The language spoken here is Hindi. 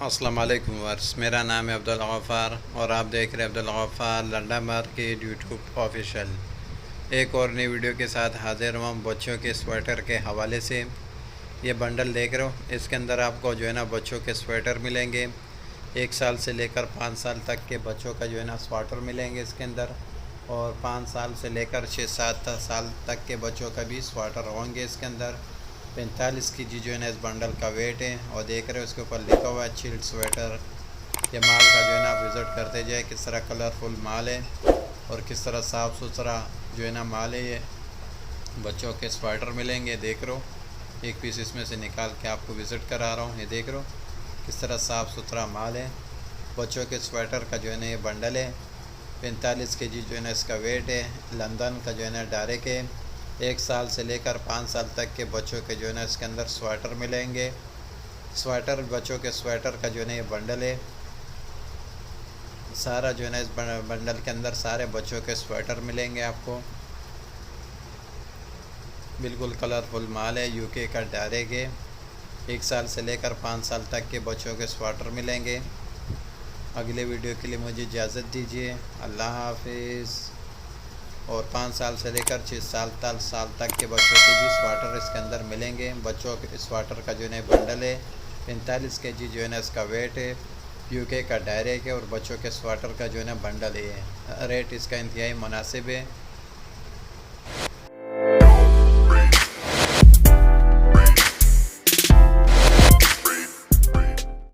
अस्सलाम वालेकुम वर्स, मेरा नाम है अब्दुल गफ़ार और आप देख रहे हैं Abdul Ghaffar London market YouTube official. एक और नई वीडियो के साथ हाजिर हुआ बच्चों के स्वेटर के हवाले से। ये बंडल देख रहे हो, इसके अंदर आपको जो है ना बच्चों के स्वेटर मिलेंगे। 1 साल से लेकर 5 साल तक के बच्चों का जो है ना स्वेटर मिलेंगे इसके अंदर, और 5 साल से लेकर 6-7 साल तक के बच्चों का भी स्वेटर होंगे इसके अंदर। 45 केजी जो है ना इस बंडल का वेट है। और देख रहे हो इसके ऊपर लिखा हुआ है चिल्ड स्वेटर। ये माल का जो है ना आप विज़िट करते जाए, किस तरह कलरफुल माल है और किस तरह साफ़ सुथरा जो है ना माल है। ये बच्चों के स्वेटर मिलेंगे, देख रहे हो। एक पीस इसमें से निकाल के आपको विज़िट करा रहा हूँ। ये देख रहे हो किस तरह साफ़ सुथरा माल है। बच्चों के स्वेटर का जो है ना ये बंडल है। 45 केजी जो है ना इसका वेट है। लंदन का जो है ना डायरेक्ट है। 1 साल से लेकर 5 साल तक के बच्चों के जो है ना इसके अंदर स्वेटर मिलेंगे। स्वेटर, बच्चों के स्वेटर का जो है ना ये बंडल है। सारा जो है ना इस बंडल के अंदर सारे बच्चों के स्वेटर मिलेंगे आपको। बिल्कुल कलरफुल माल है, यूके का डायरेक्ट है। 1 साल से लेकर 5 साल तक के बच्चों के स्वेटर मिलेंगे। अगले वीडियो के लिए मुझे इजाज़त दीजिए। अल्लाह हाफिज़। और 5 साल से लेकर 6 साल तक के बच्चों के भी स्वेटर इसके अंदर मिलेंगे। बच्चों के स्वेटर का जो है बंडल है। 45 केजी जो है ना इसका वेट है। यूके का डायरेक्ट है और बच्चों के स्वेटर का जो है ना बंडल है। रेट इसका इंतहाई मुनासिब है।